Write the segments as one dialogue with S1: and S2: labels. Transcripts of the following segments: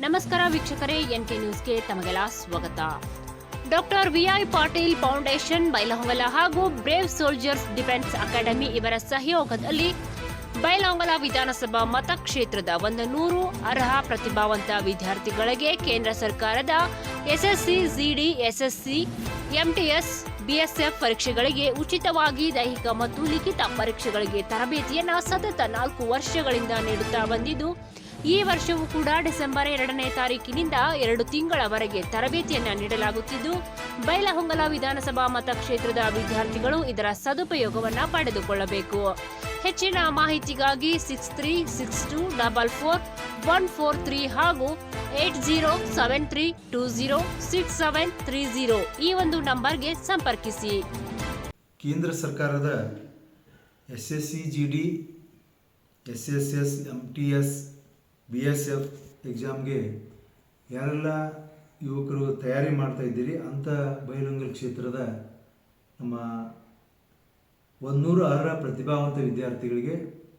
S1: ನಮಸ್ಕಾರ ವೀಕ್ಷಕರೇ, ಎನ್ಕೆ ನ್ಯೂಸ್ಗೆ ತಮಗೆಲ್ಲ ಸ್ವಾಗತ. Doctor Vi Patil foundation Bailhongal ಹಾಗೂ ಬ್ರೇವ್ ಸೋಲ್ಜರ್ಸ್ ಡಿಫೆನ್ಸ್ ಅಕಾಡೆಮಿ ಇವರ ಸಹಯೋಗದಲ್ಲಿ ಬೈಲಹೊಂಗಲ ವಿಧಾನಸಭಾ ಮತಕ್ಷೇತ್ರದ 100 ಅರ್ಹ ಪ್ರತಿಭಾವಂತ ವಿದ್ಯಾರ್ಥಿಗಳಿಗೆ ಕೇಂದ್ರ ಸರ್ಕಾರದ ಎಸ್ಎಸ್ಸಿ, ಜಿಡಿ, ಎಸ್ಎಸ್ಸಿ, ಎಂಟಿಎಸ್, ಬಿಎಸ್ಎಫ್ ಪರೀಕ್ಷೆಗಳಿಗೆ ಉಚಿತವಾಗಿ ದೈಹಿಕ ಮತ್ತು ಲಿಖಿತ ಪರೀಕ್ಷೆಗಳಿಗೆ ತರಬೇತಿಯನ್ನು ಸತತ 4 ವರ್ಷಗಳಿಂದ ನೀಡುತ್ತಾ ಬಂದಿದ್ದು, ಈ ವರ್ಷವೂ ಕೂಡ ಡಿಸೆಂಬರ್ 2ನೇ ತಾರೀಕಿನಿಂದ 2 ತಿಂಗಳವರೆಗೆ ತರಬೇತಿಯನ್ನು ನೀಡಲಾಗುತ್ತಿದ್ದು, ಬೈಲಹೊಂಗಲ ವಿಧಾನಸಭಾ ಮತಕ್ಷೇತ್ರದ ವಿದ್ಯಾರ್ಥಿಗಳು ಇದರ ಸದುಪಯೋಗವನ್ನು ಪಡೆದುಕೊಳ್ಳಬೇಕು. ಹೆಚ್ಚಿನ ಮಾಹಿತಿಗಾಗಿ 6362444143 ಹಾಗೂ 8073206730 ಈ ಒಂದು ನಂಬರ್ಗೆ ಸಂಪರ್ಕಿಸಿ.
S2: ಕೇಂದ್ರ ಸರ್ಕಾರದ ಎಸ್ಎಸ್ಸಿ, ಜಿಡಿ, ಎಸ್ಎಸ್ಎಸ್, ಎಂಟಿಎಸ್, ಬಿಎಸ್ಎಫ್ ಎಕ್ಸಾಮ್ಗೆ ಯಾರೆಲ್ಲ ಯುವಕರು ತಯಾರಿ ಮಾಡ್ತಾ ಇದ್ದೀರಿ ಅಂಥ ಬೈಲಹೊಂಗಲ ಕ್ಷೇತ್ರದ ನಮ್ಮ 100 ಅರ್ಹ ಪ್ರತಿಭಾವಂತ ವಿದ್ಯಾರ್ಥಿಗಳಿಗೆ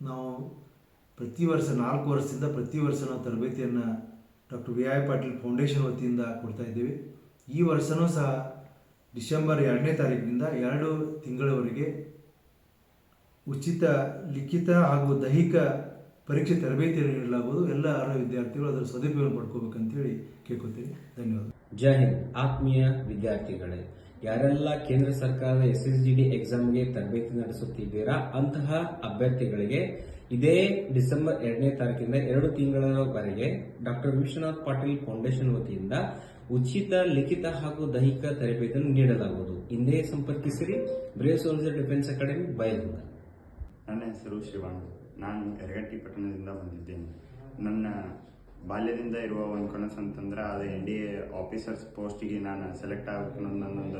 S2: ನಾವು ಪ್ರತಿ ವರ್ಷ 4 ವರ್ಷದಿಂದ ಪ್ರತಿ ವರ್ಷ ನಾವು ತರಬೇತಿಯನ್ನು doctor V I Patil foundation ವತಿಯಿಂದ ಕೊಡ್ತಾ ಇದ್ದೀವಿ. ಈ ವರ್ಷವೂ ಸಹ ಡಿಸೆಂಬರ್ 2ನೇ ತಾರೀಕಿನಿಂದ 2 ತಿಂಗಳವರೆಗೆ ಉಚಿತ ಲಿಖಿತ ಹಾಗೂ ದೈಹಿಕ ಪರೀಕ್ಷೆ ತರಬೇತಿಯನ್ನು ನೀಡಲಾಗುವುದು. ಎಲ್ಲ ಅರ್ಹ ವಿದ್ಯಾರ್ಥಿಗಳು ಅದರ ಸದುಪಯೋಗ ಪಡ್ಕೋಬೇಕಂತೇಳಿ ಕೇಳ್ಕೊತೀನಿ. ಧನ್ಯವಾದ.
S3: ಜೈ ಹಿಂದ್. ಆತ್ಮೀಯ ವಿದ್ಯಾರ್ಥಿಗಳೇ, ಯಾರೆಲ್ಲ ಕೇಂದ್ರ ಸರ್ಕಾರದ SSGD ಎಕ್ಸಾಮ್ಗೆ ತರಬೇತಿ ನಡೆಸುತ್ತಿದ್ದೀರಾ ಅಂತಹ ಅಭ್ಯರ್ಥಿಗಳಿಗೆ ಇದೇ ಡಿಸೆಂಬರ್ 2ನೇ ತಾರೀಕಿಂದ 2 ತಿಂಗಳವರೆಗೆ ಡಾಕ್ಟರ್ ವಿಶ್ವನಾಥ್ ಪಾಟೀಲ್ ಫೌಂಡೇಶನ್ ವತಿಯಿಂದ ಉಚಿತ ಲಿಖಿತ ಹಾಗೂ ದೈಹಿಕ ತರಬೇತಿಯನ್ನು ನೀಡಲಾಗುವುದು. ಹಿಂದೆ ಸಂಪರ್ಕಿಸಿರಿ brave soldier defence academy, Bailhongal.
S4: ನನ್ನ ಹೆಸರು ಶಿವಾನಂದ್. ನಾನು ಯರಗಟ್ಟಿ ಪಟ್ಟಣದಿಂದ ಬಂದಿದ್ದೇನೆ. ನನ್ನ ಬಾಲ್ಯದಿಂದ ಇರುವ ಒಂದು ಕನಸು ಅಂತಂದ್ರೆ ಅದು NDA ಆಫೀಸರ್ಸ್ ಪೋಸ್ಟಿಗೆ ನಾನು ಸೆಲೆಕ್ಟ್ ಆಗಬೇಕು. ನನ್ನೊಂದು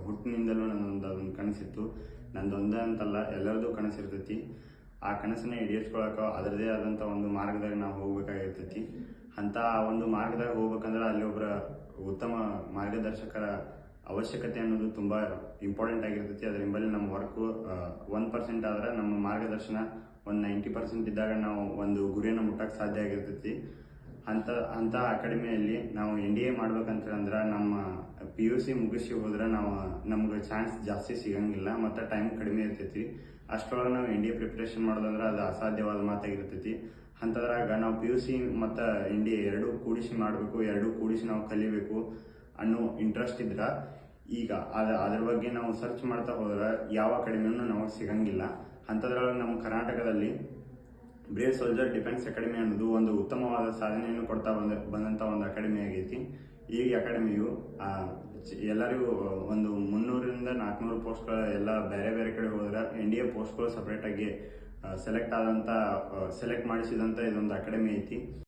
S4: ಹುಟ್ಟಿನಿಂದಲೂ ಅದೊಂದು ಕನಸಿತ್ತು. ನಂದೊಂದೇ ಅಂತಲ್ಲ, ಎಲ್ಲರದ್ದು ಕನಸಿರ್ತೈತಿ. ಆ ಕನಸನ್ನ ಈಡೇರಿಸ್ಕೊಳಕ್ಕೆ ಅದರದೇ ಆದಂಥ ಒಂದು ಮಾರ್ಗದಾಗ ನಾವು ಹೋಗ್ಬೇಕಾಗಿರ್ತೈತಿ. ಅಂತ ಒಂದು ಮಾರ್ಗದಾಗ ಹೋಗ್ಬೇಕಂದ್ರೆ ಅಲ್ಲಿ ಒಬ್ಬರ ಉತ್ತಮ ಮಾರ್ಗದರ್ಶಕರ ಅವಶ್ಯಕತೆ ಅನ್ನೋದು ತುಂಬ ಇಂಪಾರ್ಟೆಂಟ್ ಆಗಿರ್ತೈತಿ. ಅದರಿಂದಲೇ ನಮ್ಮ ವರ್ಕು 1% ಆದ್ರೆ ನಮ್ಮ ಮಾರ್ಗದರ್ಶನ ಒಂದು 90% ಇದ್ದಾಗ ನಾವು ಒಂದು ಗುರಿಯನ್ನು ಮುಟ್ಟಕ್ಕೆ ಸಾಧ್ಯ ಆಗಿರ್ತೈತಿ. ಅಂತ ಅಕಾಡೆಮಿಯಲ್ಲಿ ನಾವು NDA ಮಾಡ್ಬೇಕಂತಂದ್ರೆ ನಮ್ಮ PUC ಮುಗಿಸಿ ಹೋದ್ರೆ ನಮ್ಗೆ ಚಾನ್ಸ್ ಜಾಸ್ತಿ ಸಿಗಂಗಿಲ್ಲ ಮತ್ತು ಟೈಮ್ ಕಡಿಮೆ ಇರ್ತೈತಿ. ಅಷ್ಟರೊಳಗೆ ನಾವು NDA ಪ್ರಿಪ್ರೇಷನ್ ಮಾಡೋದಂದ್ರೆ ಅದು ಅಸಾಧ್ಯವಾದ ಮಾತಾಗಿರ್ತೈತಿ. ಅಂಥದ್ರಾಗ ನಾವು PUC ಮತ್ತು NDA ಎರಡೂ ಕೂಡಿಸಿ ಮಾಡಬೇಕು, ಎರಡೂ ಕೂಡಿಸಿ ನಾವು ಕಲಿಬೇಕು ಅನ್ನೋ ಇಂಟ್ರೆಸ್ಟ್ ಇದ್ರೆ ಈಗ ಅದ್ರ ಬಗ್ಗೆ ನಾವು ಸರ್ಚ್ ಮಾಡ್ತಾ ಹೋದ್ರೆ ಯಾವ ಅಕಾಡೆಮಿಯನ್ನು ನಮಗೆ ಸಿಗಂಗಿಲ್ಲ. ಅಂಥದ್ರೊಳಗೆ ನಮ್ಮ ಕರ್ನಾಟಕದಲ್ಲಿ ಬ್ರೇವ್ ಸೋಲ್ಜರ್ ಡಿಫೆನ್ಸ್ ಅಕಾಡೆಮಿ ಅನ್ನೋದು ಒಂದು ಉತ್ತಮವಾದ ಸಾಧನೆಯನ್ನು ಕೊಡ್ತಾ ಬಂದಂಥ ಒಂದು ಅಕಾಡೆಮಿ ಆಗೈತಿ. ಈ ಅಕಾಡೆಮಿಯು ಎಲ್ಲರಿಗೂ ಒಂದು 300ರಿಂದ 400 ಪೋಸ್ಟ್ಗಳು ಎಲ್ಲ ಬೇರೆ ಬೇರೆ ಕಡೆ ಹೋದ್ರೆ NDA ಪೋಸ್ಟ್ಗಳು ಸಪ್ರೇಟಾಗಿ ಸೆಲೆಕ್ಟ್ ಮಾಡಿಸಿದಂಥ ಇದೊಂದು ಅಕಾಡೆಮಿ ಐತಿ.